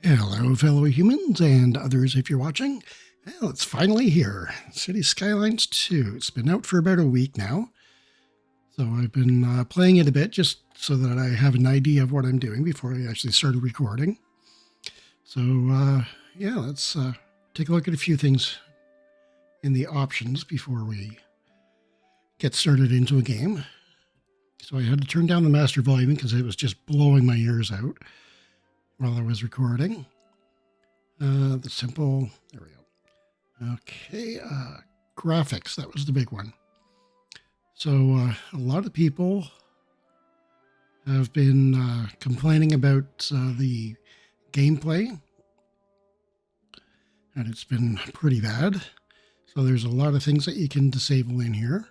Hello, fellow humans and others if you're watching. Well, it's finally here. City Skylines 2. It's been out for about a week now. So I've been playing it a bit just so that I have an idea of what I'm doing before I actually started recording. So, yeah, let's take a look at a few things in the options before we get started into a game. So I had to turn down the master volume because it was just blowing my ears out while I was recording. The simple, there we go. Okay, graphics, that was the big one. So a lot of people have been complaining about the gameplay, and it's been pretty bad. So there's a lot of things that you can disable in here.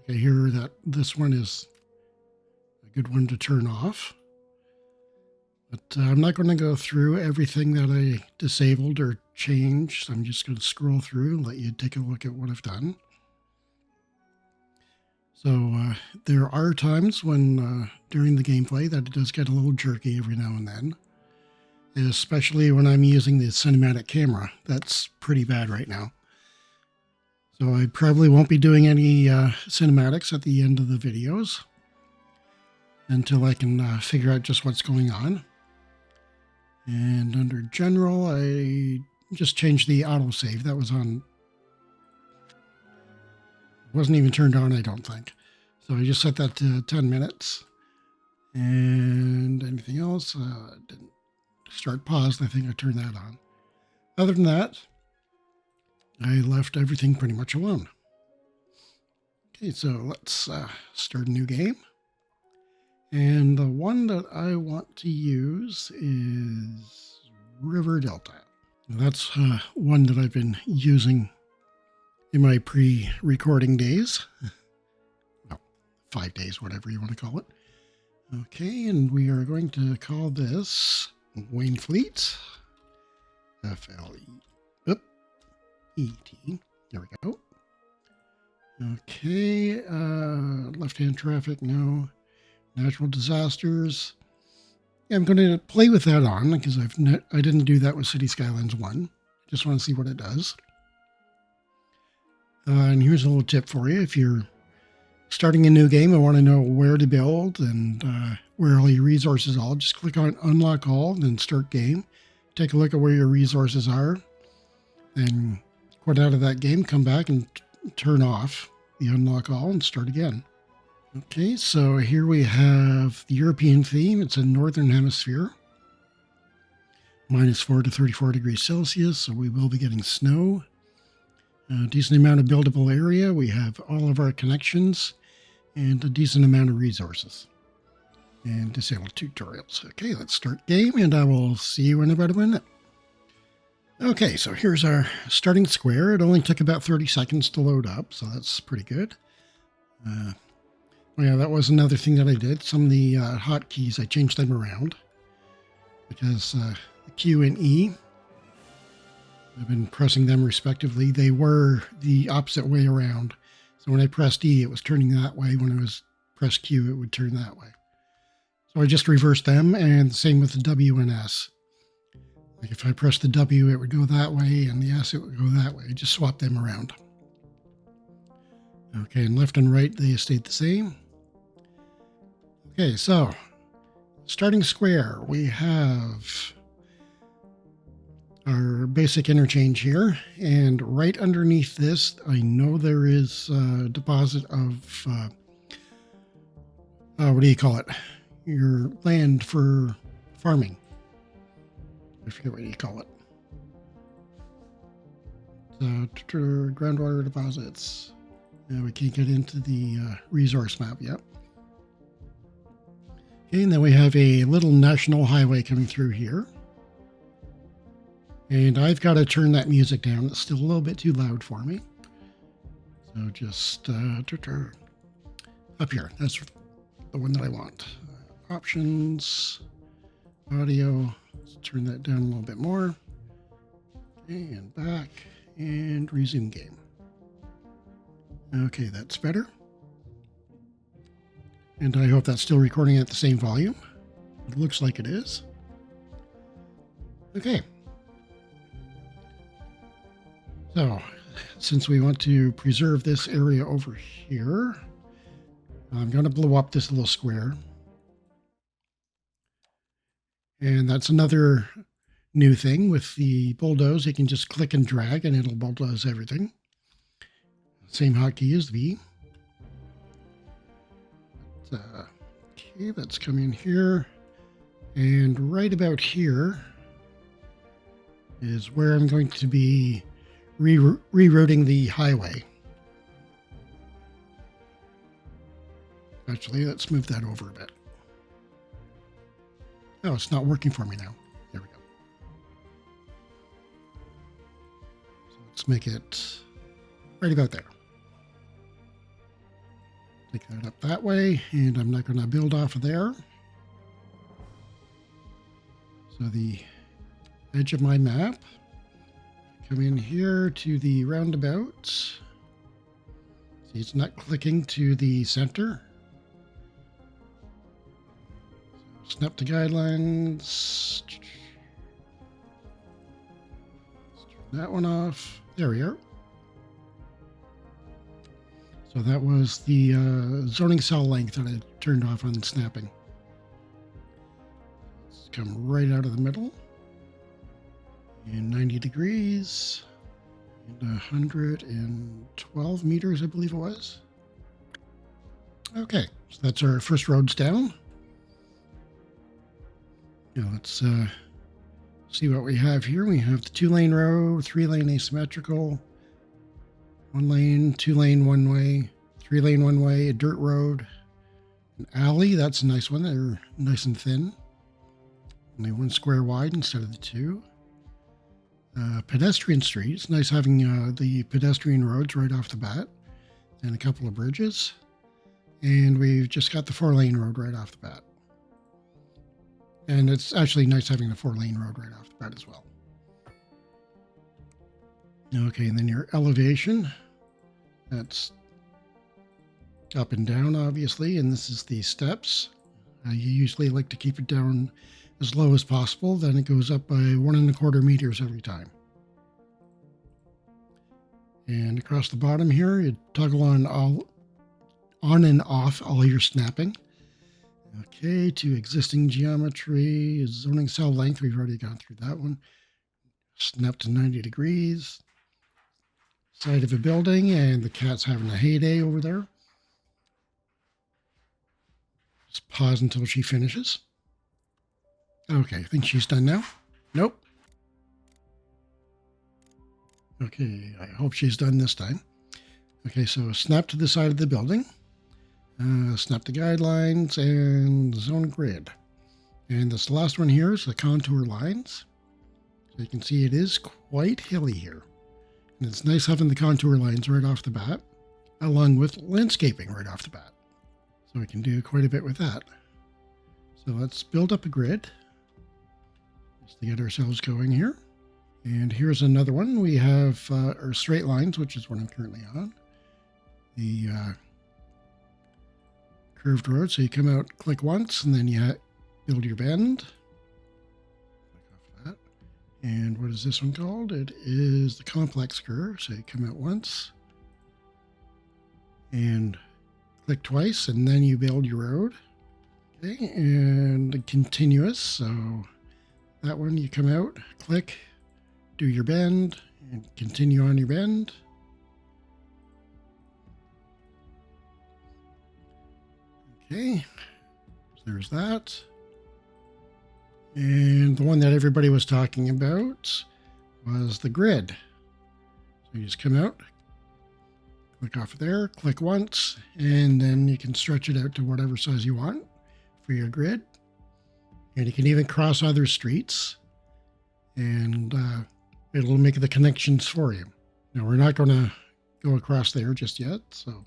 I hear that this one is a good one to turn off. But I'm not going to go through everything that I disabled or changed. I'm just going to scroll through and let you take a look at what I've done. So there are times when during the gameplay that it does get a little jerky every now and then. Especially when I'm using the cinematic camera. That's pretty bad right now. So I probably won't be doing any cinematics at the end of the videos until I can figure out just what's going on. And under general, I just changed the autosave. That was on. Wasn't even turned on, I don't think. So I just set that to 10 minutes. And anything else? Didn't start paused. I think I turned that on. Other than that, I left everything pretty much alone. Okay, so let's start a new game. And the one that I want to use is River Delta. That's one that I've been using in my pre-recording days. Well, 5 days, whatever you want to call it. Okay, and we are going to call this Wainfleet. F-L-E-E-T. There we go. Okay, left-hand traffic, no. Natural disasters. Yeah, I'm going to play with that on because I didn't do that with City Skylines 1. Just want to see what it does. And here's a little tip for you. If you're starting a new game and want to know where to build and where all your resources are, just click on Unlock All, then Start Game. Take a look at where your resources are. Then quit out of that game, come back and turn off the Unlock All and start again. Okay, so here we have the European theme. It's a northern hemisphere. -4 to 34 degrees Celsius, so we will be getting snow. A decent amount of buildable area. We have all of our connections and a decent amount of resources. And disable tutorials. Okay, let's start game, and I will see you in about a minute. Okay, so here's our starting square. It only took about 30 seconds to load up, so that's pretty good. Yeah, that was another thing that I did. Some of the hotkeys, I changed them around because the Q and E, I've been pressing them respectively. They were the opposite way around. So when I pressed E, it was turning that way. When I was pressed Q, it would turn that way. So I just reversed them, and same with the W and S. Like if I pressed the W, it would go that way, and the S, it would go that way. Just swap them around. Okay, and left and right, they stayed the same. Okay, so starting square, we have our basic interchange here, and right underneath this, I know there is a deposit of, what do you call it? Your land for farming. I forget what you call it. Groundwater deposits. We can't get into the resource map yet. Okay, and then we have a little national highway coming through here. And I've got to turn that music down. It's still a little bit too loud for me. So just up here. That's the one that I want. Options, audio. Let's turn that down a little bit more. Okay, and back, and resume game. Okay, that's better. And I hope that's still recording at the same volume. It looks like it is. Okay. So, since we want to preserve this area over here, I'm going to blow up this little square. And that's another new thing with the bulldoze. You can just click and drag and it'll bulldoze everything. Same hotkey as V. Okay, that's coming here. And right about here is where I'm going to be rerouting the highway. Actually, let's move that over a bit. Oh, it's not working for me now. There we go. So let's make it right about there. Take that up that way, and I'm not going to build off of there. So the edge of my map, come in here to the roundabout. See, it's not clicking to the center. So snap to guidelines. Let's turn that one off. There we are. So that was the zoning cell length that I turned off on snapping. Let's come right out of the middle. And 90 degrees. And 112 meters, I believe it was. Okay, so that's our first roads down. Now let's see what we have here. We have the 2-lane road, 3-lane asymmetrical, 1-lane, 2-lane one-way, 3-lane one-way, a dirt road, an alley. That's a nice one. They're nice and thin. Only 1 square wide instead of the 2. Pedestrian street. It's nice having the pedestrian roads right off the bat, and a couple of bridges. And we've just got the 4-lane road right off the bat. And it's actually nice having the 4-lane road right off the bat as well. Okay, and then your elevation. That's up and down, obviously, and this is the steps. You usually like to keep it down as low as possible. Then it goes up by 1¼ meters every time. And across the bottom here, you toggle on and off all your snapping. Okay, to existing geometry, zoning cell length. We've already gone through that one. Snap to 90 degrees. Side of a building, and the cat's having a heyday over there. Just pause until she finishes. Okay, I think she's done now. Nope. Okay, I hope she's done this time. Okay, so snap to the side of the building. Snap to guidelines and zone grid. And this last one here is the contour lines. So you can see it is quite hilly here. And it's nice having the contour lines right off the bat, along with landscaping right off the bat. So we can do quite a bit with that. So let's build up a grid just to get ourselves going here. And here's another one. We have our straight lines, which is what I'm currently on. The curved road. So you come out, click once, and then you build your bend. Click off that. And what is this one called? It is the complex curve. So you come out once and click twice, and then you build your road. Okay, and continuous. So that one, you come out, click, do your bend, and continue on your bend. Okay, so there's that. And the one that everybody was talking about was the grid. So you just come out, click off there, click once, and then you can stretch it out to whatever size you want for your grid. And you can even cross other streets, and it'll make the connections for you. Now, we're not going to go across there just yet, so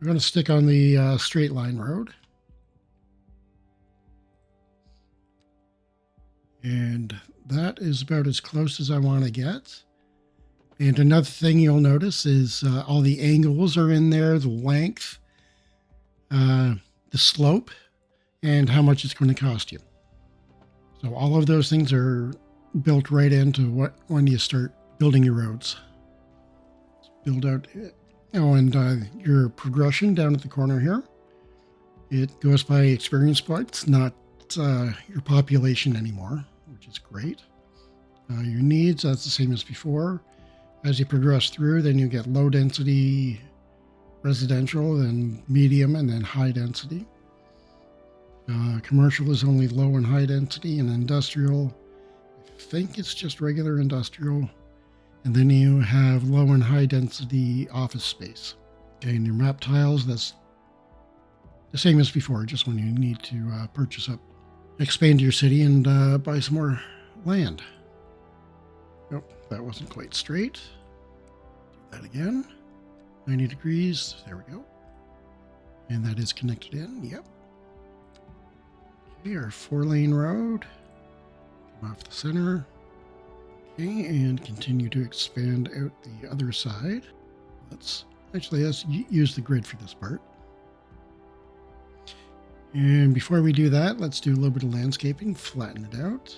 we're going to stick on the straight line road. And that is about as close as I want to get. And another thing you'll notice is all the angles are in there, the length, the slope, and how much it's going to cost you. So all of those things are built right into when you start building your roads. Build out. Oh, and your progression down at the corner here, it goes by experience points, not your population anymore, which is great. Your needs, that's the same as before. As you progress through, then you get low density residential, then medium, and then high density. Commercial is only low and high density, and industrial, I think it's just regular industrial. And then you have low and high density office space. Okay, and your map tiles, that's the same as before, just when you need to purchase up, expand your city and buy some more land. Oh, that wasn't quite straight. Do that again. 90 degrees, there we go. And that is connected in, yep. Okay, our 4-lane road. Come off the center. Okay, and continue to expand out the other side. Let's use the grid for this part. And before we do that, let's do a little bit of landscaping, flatten it out.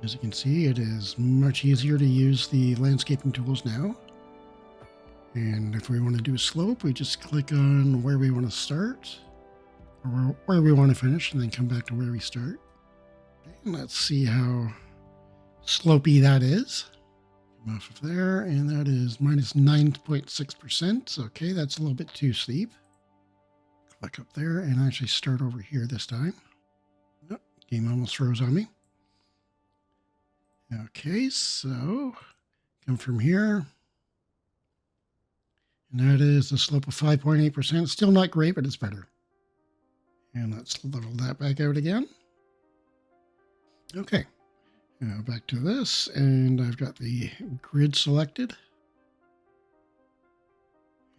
As you can see, it is much easier to use the landscaping tools now. And if we want to do a slope, we just click on where we want to start, or where we want to finish, and then come back to where we start. Okay, and let's see how slopey that is. Come off of there, and that is minus 9.6%. Okay, that's a little bit too steep. Click up there and actually start over here this time. Nope, game almost froze on me. Okay, so come from here. And that is a slope of 5.8%. Still not great, but it's better. And let's level that back out again. Okay, now back to this, and I've got the grid selected.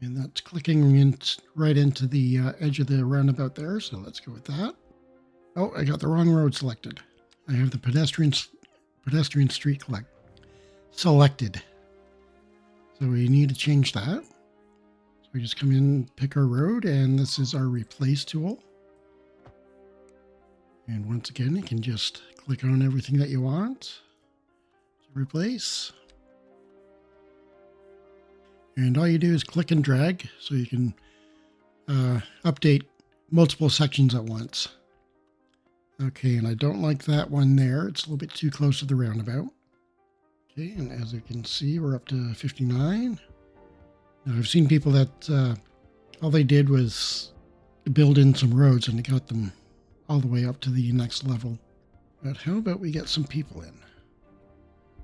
And that's clicking right into the edge of the roundabout there, so let's go with that. Oh, I got the wrong road selected. I have the pedestrian street selected. So we need to change that. So we just come in, pick our road, and this is our replace tool. And once again, you can just click on everything that you want to replace. And all you do is click and drag, so you can update multiple sections at once. Okay, and I don't like that one there. It's a little bit too close to the roundabout. Okay, and as you can see, we're up to 59. Now, I've seen people that all they did was build in some roads and they got them all the way up to the next level. But how about we get some people in?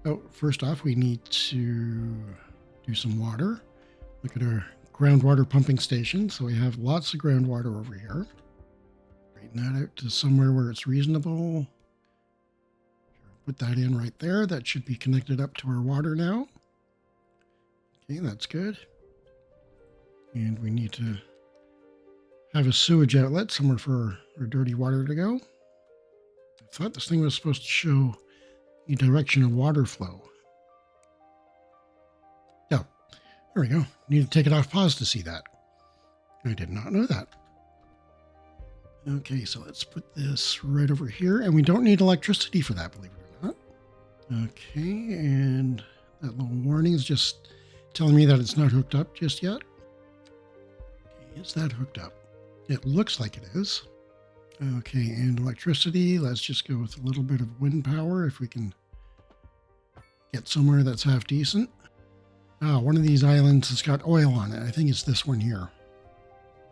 Oh, first off, we need to do some water. Look at our groundwater pumping station. So we have lots of groundwater over here. Straighten that out to somewhere where it's reasonable. Put that in right there. That should be connected up to our water now. Okay, that's good. And we need to have a sewage outlet somewhere for our dirty water to go. I thought this thing was supposed to show the direction of water flow. Oh, there we go. Need to take it off pause to see that. I did not know that. Okay, so let's put this right over here. And we don't need electricity for that, believe it or not. Okay, and that little warning is just telling me that it's not hooked up just yet. Okay, is that hooked up? It looks like it is. Okay, and electricity, let's just go with a little bit of wind power if we can get somewhere that's half decent. Ah, one of these islands has got oil on it. I think it's this one here.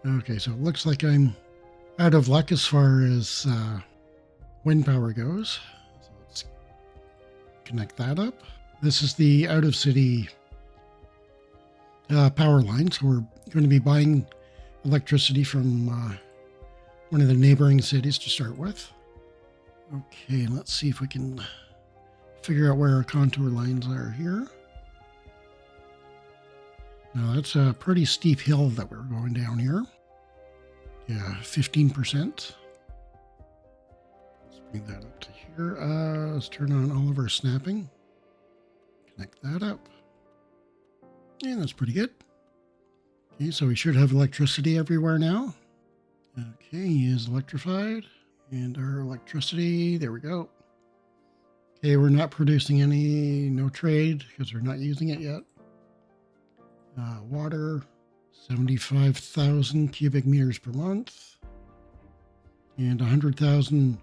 Okay, so it looks like I'm out of luck as far as wind power goes. So let's connect that up. This is the out-of-city power line, so we're going to be buying electricity from one of the neighboring cities to start with. Okay, let's see if we can figure out where our contour lines are here. Now that's a pretty steep hill that we're going down here. Yeah, 15%. Let's bring that up to here. Let's turn on all of our snapping. Connect that up. And that's pretty good. Okay, so we should have electricity everywhere now. Okay, he is electrified. And our electricity, there we go. Okay, we're not producing any, no trade because we're not using it yet. Water, 75,000 cubic meters per month. And 100,000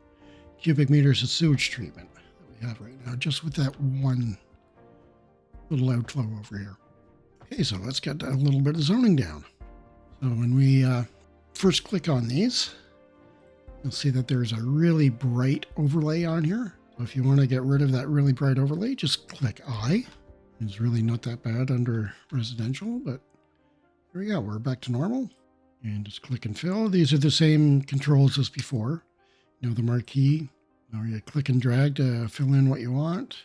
cubic meters of sewage treatment that we have right now, just with that one little outflow over here. Okay, so let's get a little bit of zoning down. So when we first click on these, you'll see that there's a really bright overlay on here. So if you want to get rid of that really bright overlay, just click I. It's really not that bad under residential, but here we go. We're back to normal. And just click and fill. These are the same controls as before. You know, the marquee. Now you click and drag to fill in what you want.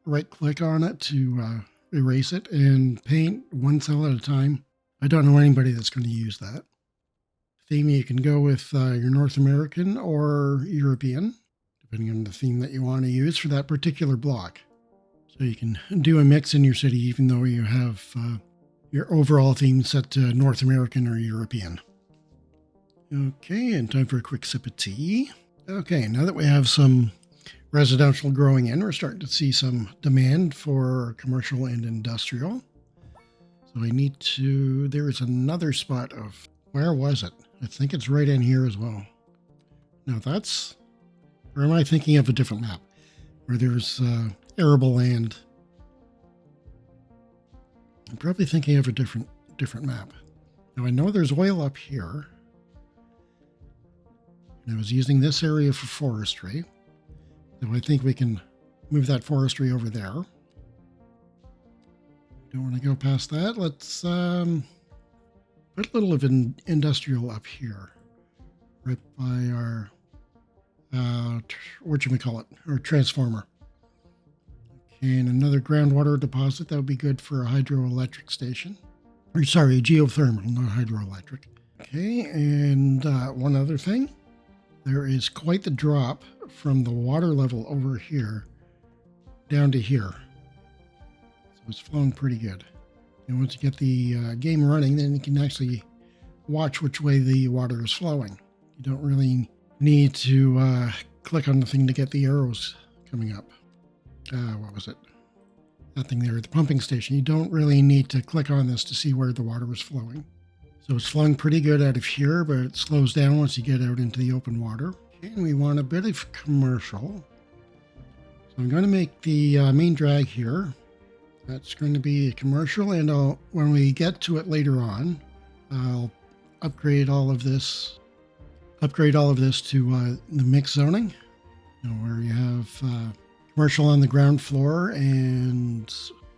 Right click on it to erase it and paint one cell at a time. I don't know anybody that's going to use that. Theme, you can go with your North American or European, depending on the theme that you want to use for that particular block. So you can do a mix in your city, even though you have your overall theme set to North American or European. Okay, and time for a quick sip of tea. Okay, now that we have some residential growing in, we're starting to see some demand for commercial and industrial. So I need to, there is another spot of, where was it? I think it's right in here as well. Now that's, or am I thinking of a different map? Where there's arable land. I'm probably thinking of a different map. Now I know there's oil up here. And I was using this area for forestry. So I think we can move that forestry over there. Don't want to go past that. Let's put a little of industrial up here. Right by our, whatchamacallit, our transformer. Okay, and another groundwater deposit. That would be good for a hydroelectric station. Or sorry, a geothermal, not hydroelectric. Okay, and one other thing. There is quite the drop from the water level over here down to here. So it's flowing pretty good. And once you get the game running, then you can actually watch which way the water is flowing. You don't really need to click on the thing to get the arrows coming up. What was it? That thing there, the pumping station. You don't really need to click on this to see where the water is flowing. So it's flowing pretty good out of here, but it slows down once you get out into the open water. Okay, and we want a bit of commercial. So I'm going to make the main drag here. That's going to be a commercial, and when we get to it later on, I'll upgrade all of this to the mixed zoning, where you have commercial on the ground floor and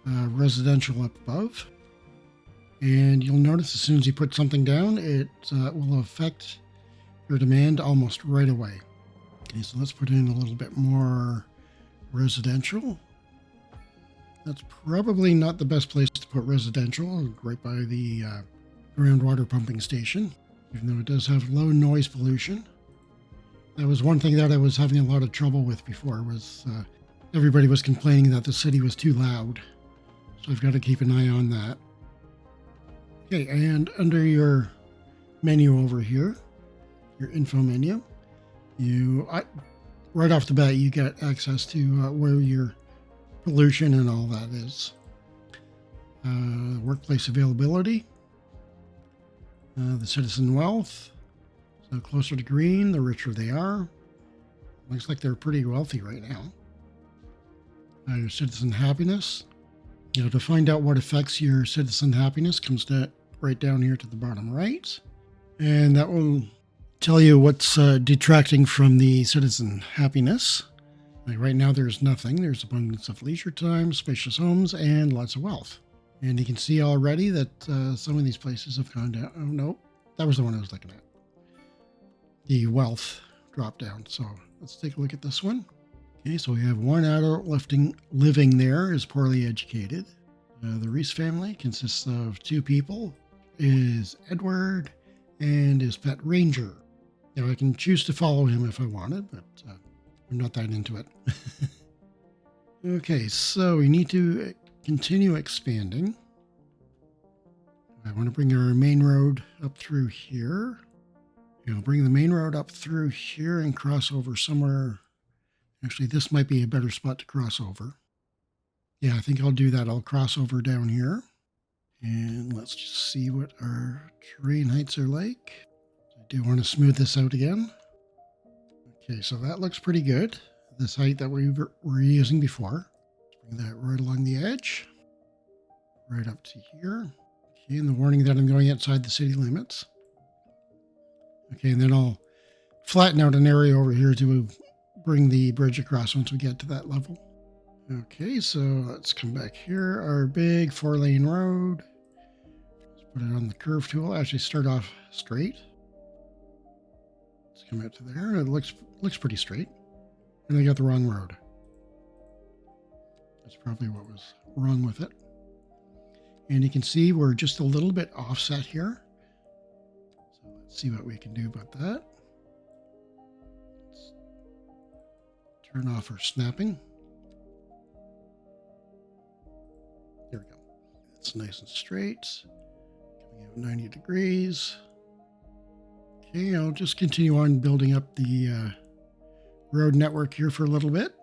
residential up above. And you'll notice as soon as you put something down, it will affect your demand almost right away. Okay, so let's put in a little bit more residential. That's probably not the best place to put residential, right by the groundwater pumping station, even though it does have low noise pollution. That was one thing that I was having a lot of trouble with before, was everybody was complaining that the city was too loud. So I've got to keep an eye on that. Okay, and under your menu over here, your info menu, right off the bat, you get access to where your pollution and all that is. Workplace availability, the citizen wealth. So closer to green, the richer they are. Looks like they're pretty wealthy right now. Your citizen happiness. To find out what affects your citizen happiness, comes right down here to the bottom right. And that will tell you what's detracting from the citizen happiness. Like right now, there's nothing. There's abundance of leisure time, spacious homes, and lots of wealth. And you can see already that some of these places have gone down. Oh, no, that was the one I was looking at. The wealth dropped down. So let's take a look at this one. Okay, so we have one adult living there is poorly educated. The Reese family consists of 2 people, is Edward and his pet Ranger. Now I can choose to follow him if I wanted, but I'm not that into it. Okay, so we need to continue expanding. I want to bring our main road up through here. Bring the main road up through here and cross over somewhere Actually, this might be a better spot to cross over. Yeah, I think I'll do that. I'll cross over down here. And let's just see what our terrain heights are like. I do want to smooth this out again. Okay, so that looks pretty good. This height that we were using before. Bring that right along the edge. Right up to here. Okay, and the warning that I'm going outside the city limits. Okay, and then I'll flatten out an area over here to bring the bridge across once we get to that level. Okay, so let's come back here. Our big 4-lane road. Let's put it on the curve tool. Actually start off straight. Let's come out to there. It looks pretty straight. And I got the wrong road. That's probably what was wrong with it. And you can see we're just a little bit offset here. So let's see what we can do about that. Let's turn off our snapping. There we go. It's nice and straight. Coming out 90 degrees. Okay, I'll just continue on building up the road network here for a little bit.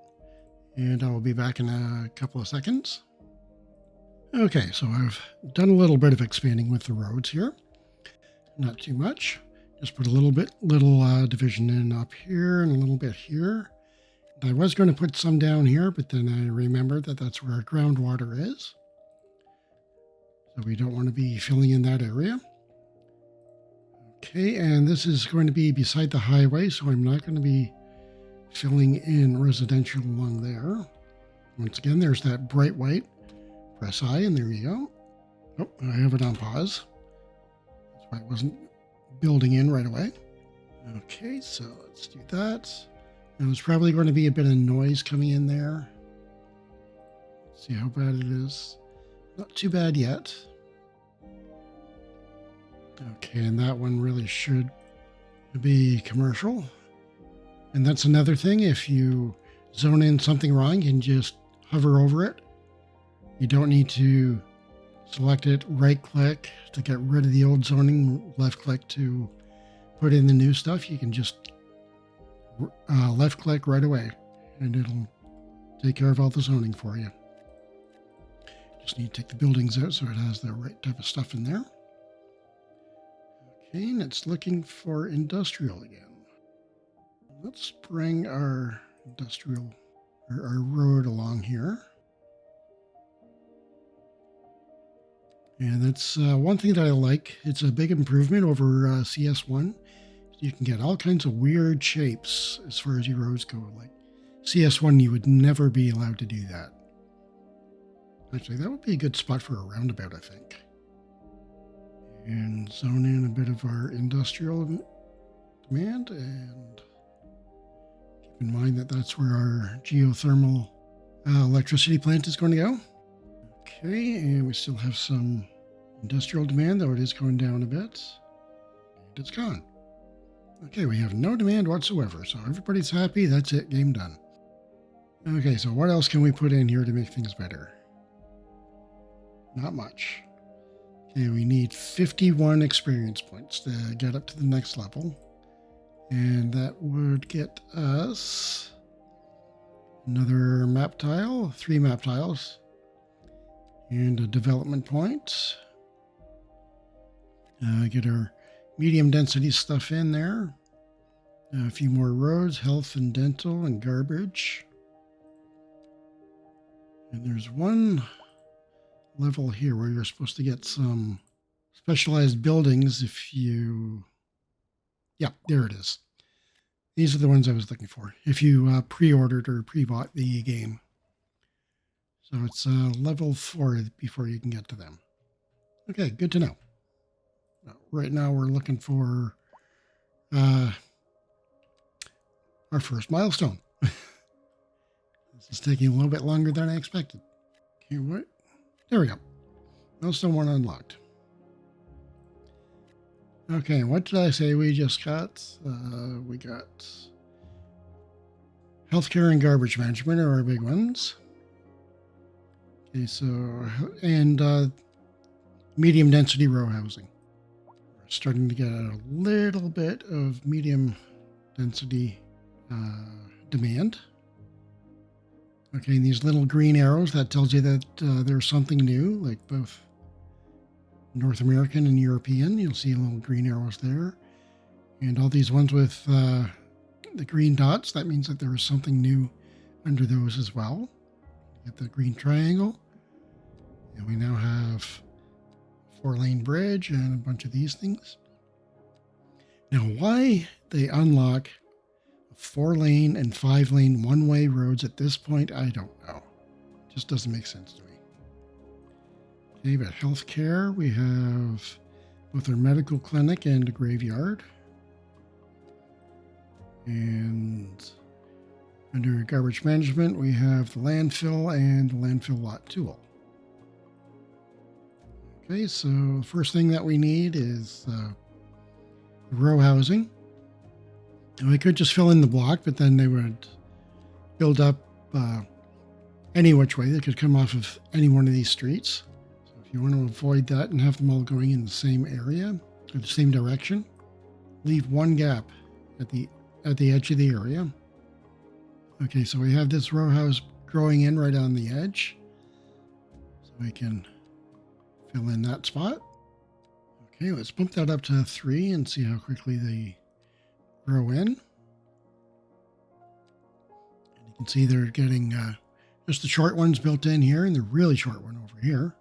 And I'll be back in a couple of seconds. Okay, so I've done a little bit of expanding with the roads here. Not too much. Just put a little division in up here and a little bit here. I was going to put some down here, but then I remembered that that's where our groundwater is. So we don't want to be filling in that area. Okay, and this is going to be beside the highway, so I'm not going to be filling in residential along there. Once again, there's that bright white. Press I, and there you go. Oh, I have it on pause. That's why it wasn't building in right away. Okay, so let's do that. Now, there's probably going to be a bit of noise coming in there. Let's see how bad it is. Not too bad yet. Okay, and that one really should be commercial. And that's another thing. If you zone in something wrong, you can just hover over it. You don't need to select it, right click to get rid of the old zoning, left click to put in the new stuff. You can just left click right away and it'll take care of all the zoning for you. Just need to take the buildings out so it has the right type of stuff in there. Okay, and it's looking for industrial again. Let's bring our industrial, or our road along here. And that's one thing that I like. It's a big improvement over CS1. You can get all kinds of weird shapes as far as your roads go. Like CS1, you would never be allowed to do that. Actually, that would be a good spot for a roundabout, I think. And zone in a bit of our industrial demand. And keep in mind that that's where our geothermal electricity plant is going to go. Okay, and we still have some industrial demand, though it is going down a bit. And it's gone. Okay, we have no demand whatsoever, so everybody's happy. That's it, game done. Okay, so what else can we put in here to make things better? Not much. Okay, we need 51 experience points to get up to the next level. And that would get us another map tile, 3 map tiles. And a development point. Get our medium density stuff in there. A few more roads, health and dental and garbage. And there's one level here where you're supposed to get some specialized buildings if you... Yeah, there it is. These are the ones I was looking for. If you pre-ordered or pre-bought the game. So it's level 4 before you can get to them. Okay, good to know. Right now we're looking for our first milestone. This is taking a little bit longer than I expected. Okay, what? There we go. Milestone 1 unlocked. Okay, what did I say we just got? We got healthcare and garbage management are our big ones. Okay, so, and medium density row housing. We're starting to get a little bit of medium density demand. Okay, and these little green arrows, that tells you that there's something new, like both North American and European. You'll see little green arrows there. And all these ones with the green dots, that means that there is something new under those as well. Get the green triangle. And we now have a 4-lane bridge and a bunch of these things. Now, why they unlock 4-lane and 5-lane one-way roads at this point, I don't know. It just doesn't make sense to me. Okay, but healthcare, we have both our medical clinic and a graveyard. And under garbage management, we have the landfill and the landfill lot tool. Okay, so the first thing that we need is the row housing. And we could just fill in the block, but then they would build up any which way. They could come off of any one of these streets. So if you want to avoid that and have them all going in the same area or the same direction, leave one gap at the edge of the area. Okay, so we have this row house growing in right on the edge. So we can fill in that spot. Okay, let's bump that up to 3 and see how quickly they grow in. And you can see they're getting just the short ones built in here and the really short one over here.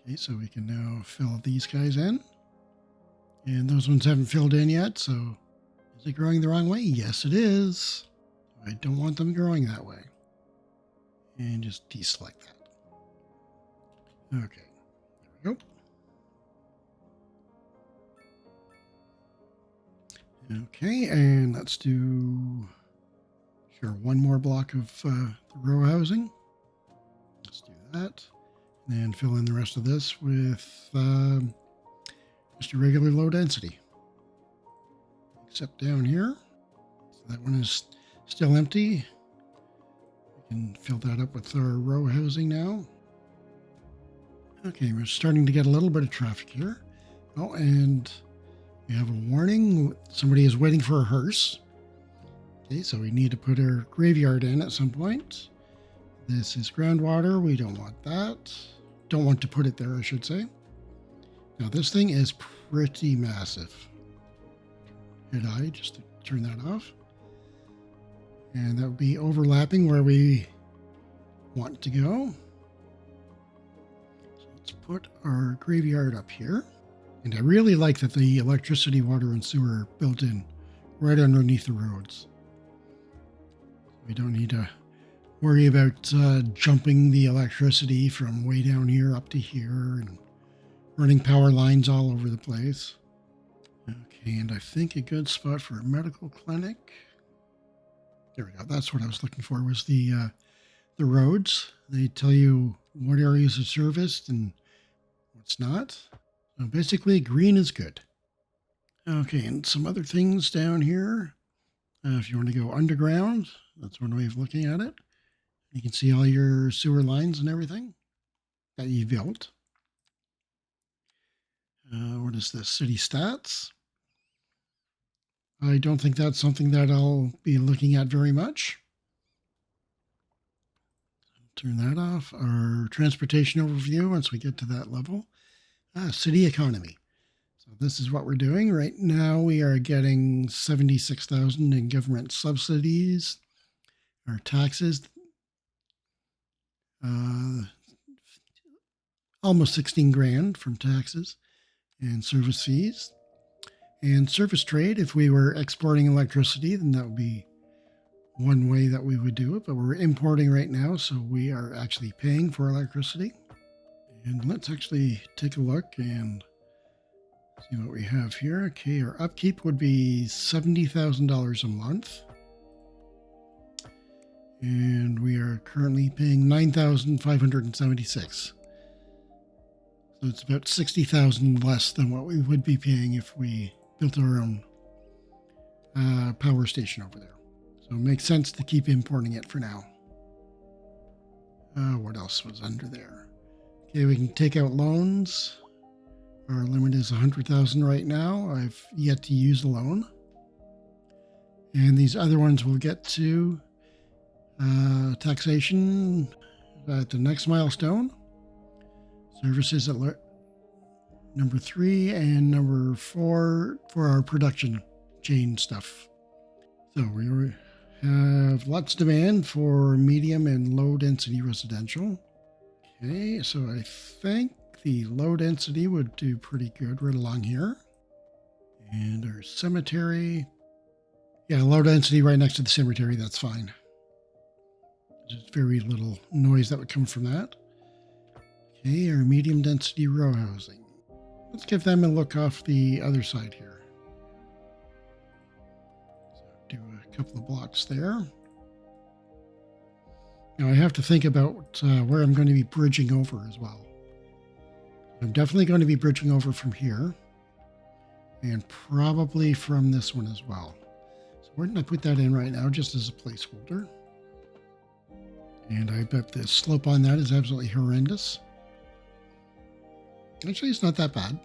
Okay, so we can now fill these guys in. And those ones haven't filled in yet, so is it growing the wrong way? Yes, it is. I don't want them growing that way. And just deselect that. Okay, there we go. Okay, and let's do one more block of the row housing. Let's do that. And then fill in the rest of this with just a regular low density. Except down here. So that one is still empty. We can fill that up with our row housing now. Okay, we're starting to get a little bit of traffic here. Oh, and we have a warning. Somebody is waiting for a hearse. Okay, so we need to put our graveyard in at some point. This is groundwater. We don't want that. Don't want to put it there, I should say. Now, this thing is pretty massive. Hit I just to turn that off. And that would be overlapping where we want to go. So let's put our graveyard up here. And I really like that the electricity, water, and sewer are built in right underneath the roads. We don't need to worry about jumping the electricity from way down here up to here and running power lines all over the place. Okay, and I think a good spot for a medical clinic. There we go. That's what I was looking for, was the roads. They tell you what areas are serviced and what's not. So basically, green is good. Okay, and some other things down here. If you want to go underground, that's one way of looking at it. You can see all your sewer lines and everything that you've built. What is this? City stats. I don't think that's something that I'll be looking at very much. Turn that off. Our transportation overview once we get to that level. City economy. So this is what we're doing. Right now we are getting $76,000 in government subsidies. Our taxes, almost 16 grand from taxes and service fees. And service trade, if we were exporting electricity, then that would be one way that we would do it. But we're importing right now, so we are actually paying for electricity. And let's actually take a look and see what we have here. Okay, our upkeep would be $70,000 a month. And we are currently paying $9,576. So it's about $60,000 less than what we would be paying if we built our own power station over there. So it makes sense to keep importing it for now. What else was under there? Okay, we can take out loans. Our limit is $100,000 right now. I've yet to use a loan. And these other ones we'll get to Taxation at the next milestone. Services at number 3 and number 4 for our production chain stuff. So we have lots of demand for medium and low density residential. Okay, so I think the low density would do pretty good right along here. And our cemetery. Yeah, low density right next to the cemetery, that's fine. There's very little noise that would come from that. Okay, our medium density row housing. Let's give them a look off the other side here. So do a couple of blocks there. Now I have to think about where I'm going to be bridging over as well. I'm definitely going to be bridging over from here. And probably from this one as well. So where did I put that in right now, just as a placeholder? And I bet the slope on that is absolutely horrendous. Actually, it's not that bad.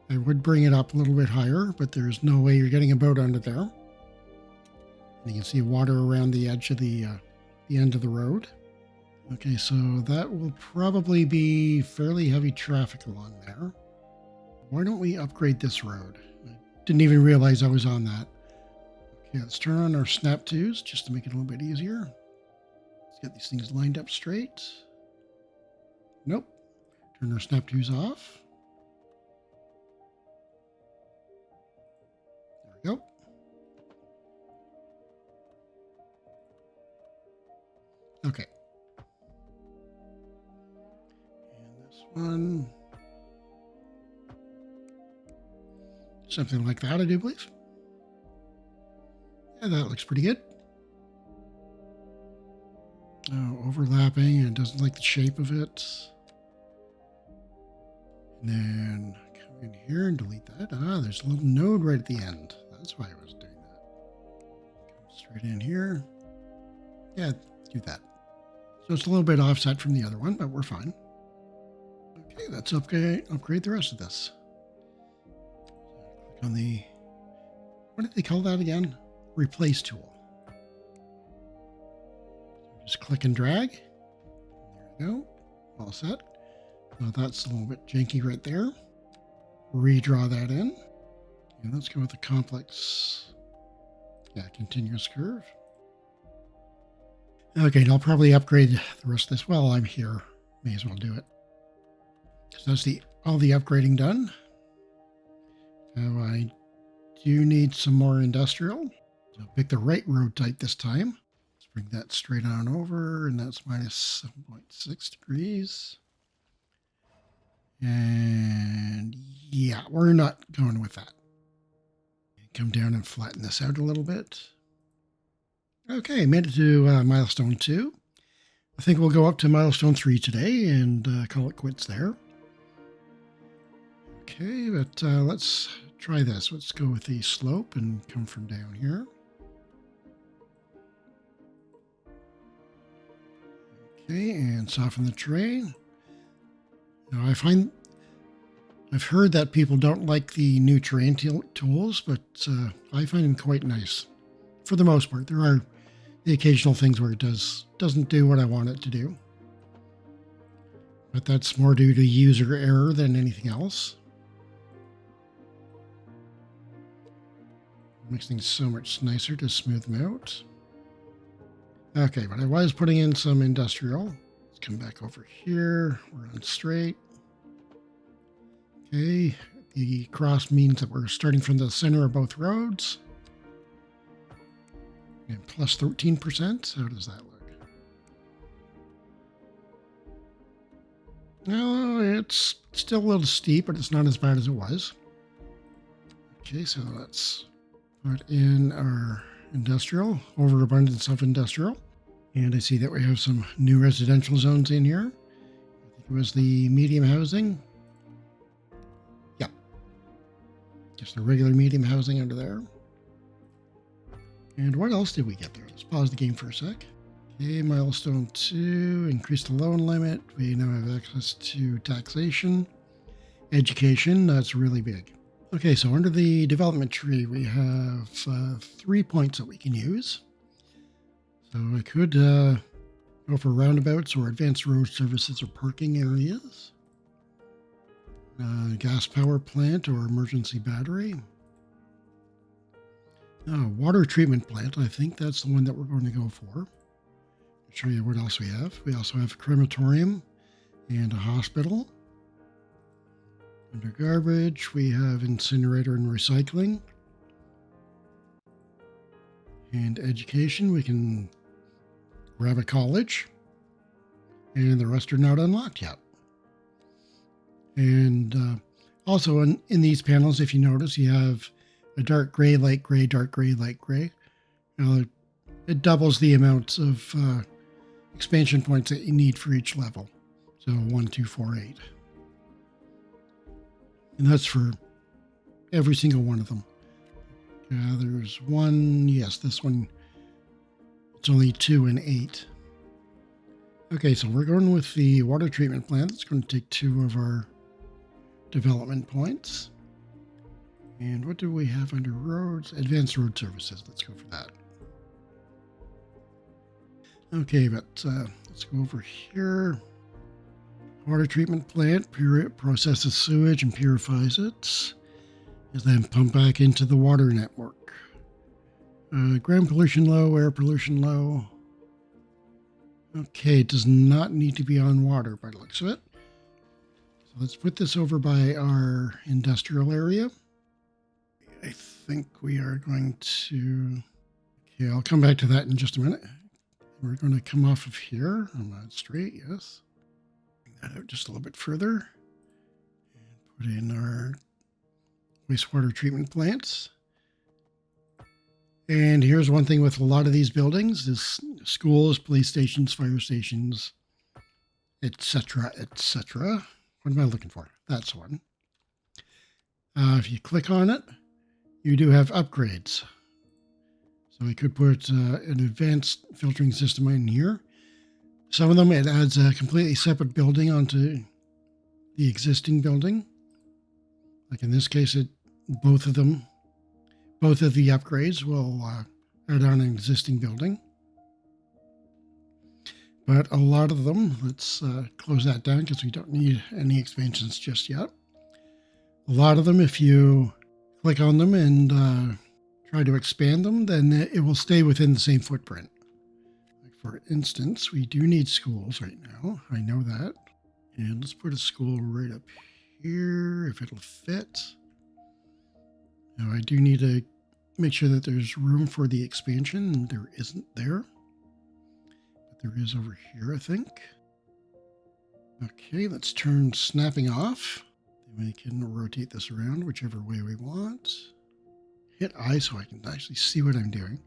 I would bring it up a little bit higher, but there's no way you're getting a boat under there. And you can see water around the edge of the end of the road. Okay, so that will probably be fairly heavy traffic along there. Why don't we upgrade this road? I didn't even realize I was on that. Okay, let's turn on our snap twos just to make it a little bit easier. Let's get these things lined up straight. Nope. Turn our snap twos off. There we go. Okay. And this one. Something like that, I do believe. Yeah, that looks pretty good. Oh, overlapping and doesn't like the shape of it. And then come in here and delete that. Ah, there's a little node right at the end. That's why I was doing that. Come straight in here. Yeah, do that. So it's a little bit offset from the other one, but we're fine. Okay, let's upgrade the rest of this. Click on the, what did they call that again? Replace tool. Just click and drag. There we go. All set. So that's a little bit janky right there. Redraw that in. And let's go with the complex. Yeah, continuous curve. Okay, and I'll probably upgrade the rest of this while I'm here. May as well do it. So that's all the upgrading done. Now I do need some more industrial. So pick the right road type this time. Let's bring that straight on over, and that's minus 7.6 degrees. And yeah, we're not going with that. Come down and flatten this out a little bit. Okay, made it to milestone 2. I think we'll go up to milestone 3 today and call it quits there. Okay, but let's try this. Let's go with the slope and come from down here. Okay, and soften the terrain. Now I've heard that people don't like the new terrain tools, but I find them quite nice. For the most part, there are the occasional things where it doesn't do what I want it to do. But that's more due to user error than anything else. It makes things so much nicer to smooth them out. Okay, but I was putting in some industrial. Let's come back over here. We're on straight. Okay, the cross means that we're starting from the center of both roads. And plus 13%. How does that look? No, it's still a little steep, but it's not as bad as it was. Okay, so let's put in our industrial, overabundance of industrial. And I see that we have some new residential zones in here. I think it was the medium housing. Yep. Just the regular medium housing under there. And what else did we get there? Let's pause the game for a sec. Okay, milestone 2, increase the loan limit. We now have access to taxation. Education, that's really big. Okay, so under the development tree, we have 3 points that we can use. So I could go for roundabouts or advanced road services or parking areas. Gas power plant or emergency battery. Water treatment plant. I think that's the one that we're going to go for. I'll show you what else we have. We also have a crematorium and a hospital. Under garbage, we have incinerator and recycling. And education, we can grab a college. And the rest are not unlocked yet. And also in these panels, if you notice, you have a dark gray, light gray, dark gray, light gray. It doubles the amount of expansion points that you need for each level. So 1, 2, 4, 8. And that's for every single one of them. There's one, yes, this one, it's only 2 and 8. Okay, so we're going with the water treatment plant. It's going to take 2 of our development points. And what do we have under roads? Advanced road services. Let's go for that. Okay, but let's go over here. Water treatment plant processes sewage and purifies it. Is then pumped back into the water network. Ground pollution low, air pollution low. Okay, it does not need to be on water by the looks of it. So let's put this over by our industrial area. I think we are going to... Okay, I'll come back to that in just a minute. We're going to come off of here on that straight, yes. Bring that out just a little bit further. And put in our wastewater treatment plants. And here's one thing with a lot of these buildings is schools, police stations, fire stations, etc., etc. What am I looking for? That's one. If you click on it, you do have upgrades. So we could put an advanced filtering system in here. Some of them, it adds a completely separate building onto the existing building. Like in this case, both of the upgrades will add on an existing building. But a lot of them, let's close that down because we don't need any expansions just yet. A lot of them, if you click on them and try to expand them, then it will stay within the same footprint. Like for instance, we do need schools right now. I know that. And let's put a school right up here if it'll fit. Now I do need to make sure that there's room for the expansion, and there isn't there. But there is over here, I think. Okay, let's turn snapping off. Then we can rotate this around whichever way we want. Hit I so I can actually see what I'm doing.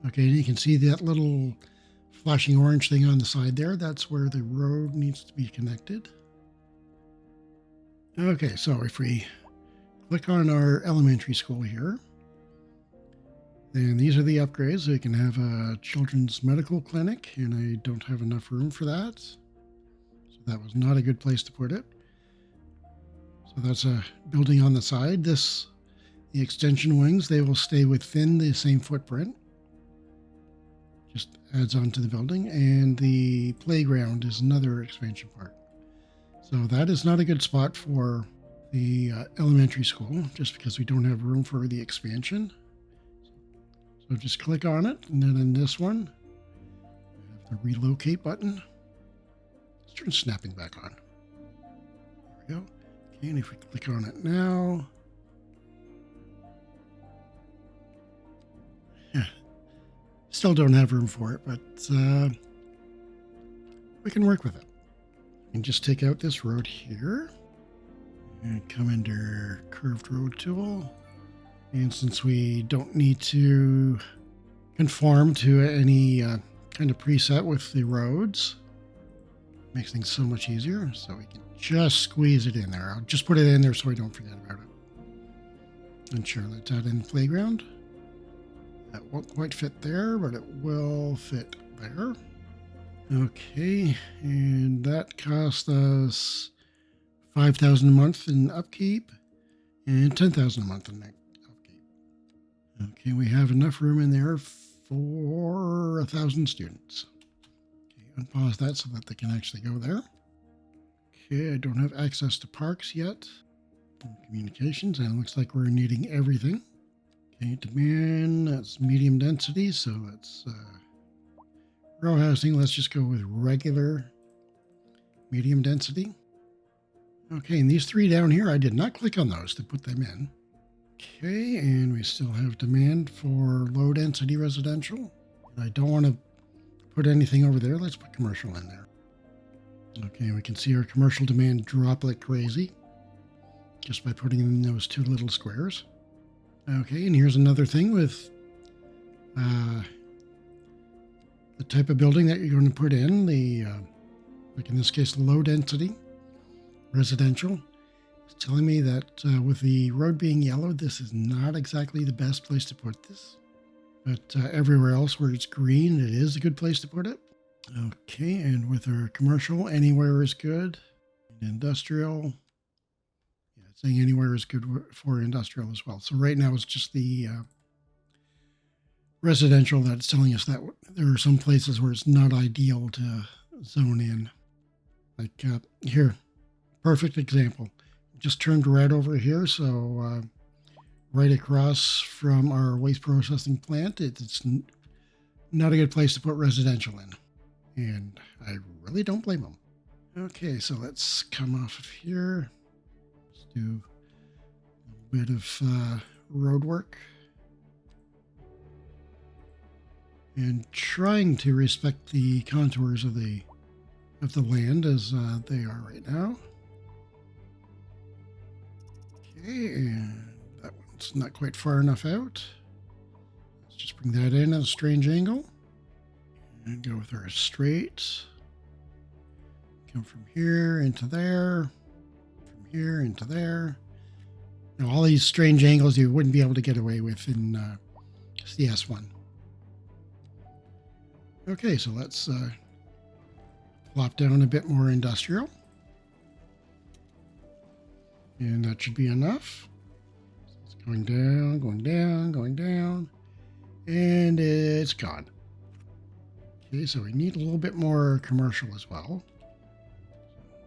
Okay, and you can see that little flashing orange thing on the side there. That's where the road needs to be connected. Okay, so if we click on our elementary school here, then these are the upgrades. So you can have a children's medical clinic, and I don't have enough room for that. So that was not a good place to put it. So that's a building on the side. The extension wings, they will stay within the same footprint. Just adds on to the building. And the playground is another expansion part. So that is not a good spot for the elementary school, just because we don't have room for the expansion. So just click on it, and then in this one, we have the relocate button. Let's turn snapping back on. There we go. Okay, and if we click on it now, yeah, still don't have room for it, but we can work with it. And just take out this road here and come under curved road tool. And since we don't need to conform to any kind of preset with the roads, makes things so much easier. So we can just squeeze it in there. I'll just put it in there so I don't forget about it. And sure, let's add in the playground. That won't quite fit there, but it will fit there. Okay, and that cost us $5,000 a month in upkeep and $10,000 a month in upkeep. Okay, we have enough room in there for 1,000 students. Okay, unpause that so that they can actually go there. Okay, I don't have access to parks yet. Communications, and it looks like we're needing everything. Okay, demand, that's medium density, so that's row housing. Let's just go with regular medium density. Okay, and these three down here, I did not click on those to put them in. Okay, and we still have demand for low density residential. I don't want to put anything over there. Let's put commercial in there. Okay, we can see our commercial demand drop like crazy just by putting in those two little squares. Okay, and here's another thing with the type of building that you're going to put in, like in this case, low density residential. It's telling me that with the road being yellow, this is not exactly the best place to put this. But everywhere else where it's green, it is a good place to put it. Okay, and with our commercial, anywhere is good. Industrial, yeah, it's saying anywhere is good for industrial as well. So right now it's just the residential that's telling us that there are some places where it's not ideal to zone in. Like here, perfect example. Just turned red over here, so right across from our waste processing plant, it's not a good place to put residential in. And I really don't blame them. Okay, so let's come off of here. Let's do a bit of road work. And trying to respect the contours of the land as they are right now. Okay, and that one's not quite far enough out. Let's just bring that in at a strange angle. And go with our straight. Come from here into there. From here into there. Now, all these strange angles you wouldn't be able to get away with in CS1. Okay, so let's plop down a bit more industrial. And that should be enough. So it's going down, going down, going down. And it's gone. Okay, so we need a little bit more commercial as well.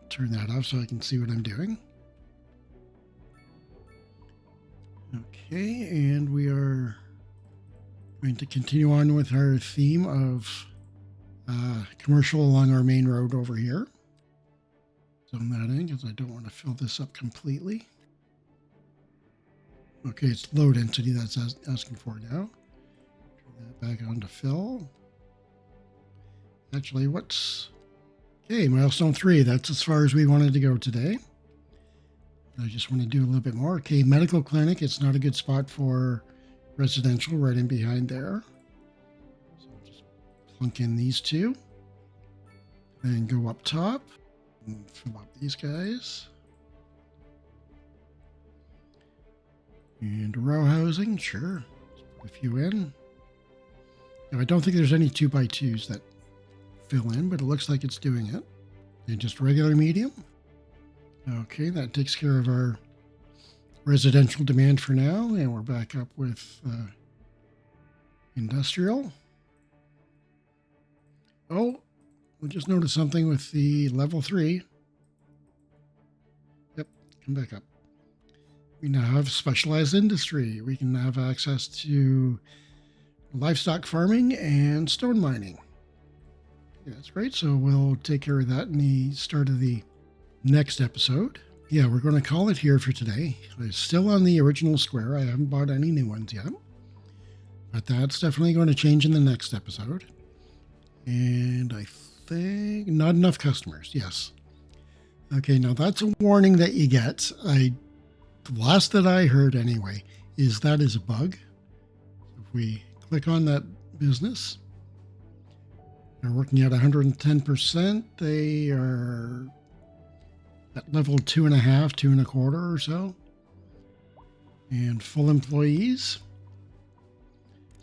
Turn that off so I can see what I'm doing. Okay, and we are going to continue on with our theme of commercial along our main road over here. Zone that in because I don't want to fill this up completely. Okay, it's low density that's asking for now. Turn that back on to fill. Actually, okay, milestone 3. That's as far as we wanted to go today. I just want to do a little bit more. Okay, medical clinic. It's not a good spot for residential right in behind there. So just plunk in these two. Then go up top and fill up these guys. And row housing, sure. Let's put a few in. Now, I don't think there's any 2x2s that fill in, but it looks like it's doing it. And just regular medium. Okay, that takes care of our residential demand for now, and we're back up with industrial. Oh, we just noticed something with the level 3. Yep, come back up. We now have specialized industry. We can have access to livestock farming and stone mining. Yeah, that's great. So we'll take care of that in the start of the next episode. Yeah, we're going to call it here for today. It's still on the original square. I haven't bought any new ones yet. But that's definitely going to change in the next episode. And I think not enough customers. Yes. Okay, now that's a warning that you get. The last that I heard anyway is that is a bug. If we click on that business, they're working at 110%. They are at level 2.5, 2.25 or so. And full employees.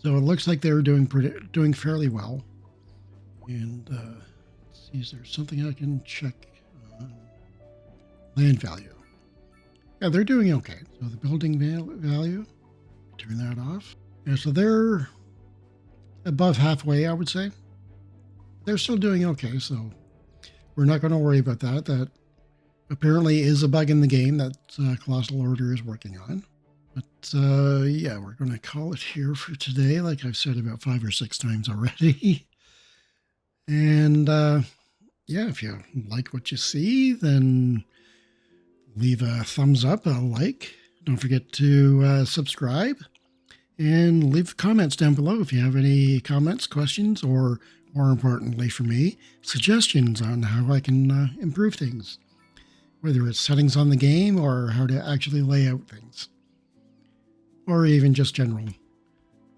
So it looks like they're doing fairly well. And let's see, is there something I can check on land value? Yeah, they're doing okay. So the building value, turn that off. Yeah, so they're above halfway, I would say. They're still doing okay, so we're not going to worry about that. That apparently is a bug in the game that Colossal Order is working on. But yeah, we're going to call it here for today, like I've said about 5 or 6 times already. And yeah, if you like what you see, then leave a thumbs up, a like. Don't forget to subscribe and leave comments down below if you have any comments, questions, or more importantly for me, suggestions on how I can improve things, whether it's settings on the game or how to actually lay out things, or even just general.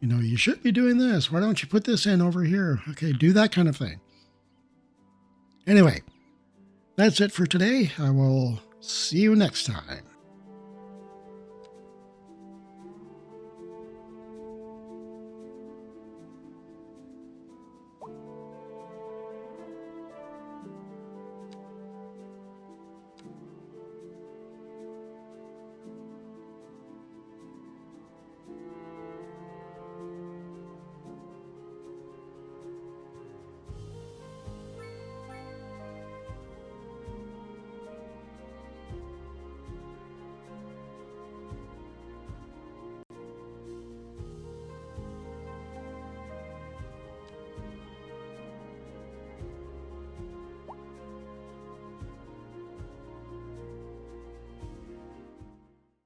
You know, you should be doing this. Why don't you put this in over here? Okay, do that kind of thing. Anyway, that's it for today. I will see you next time.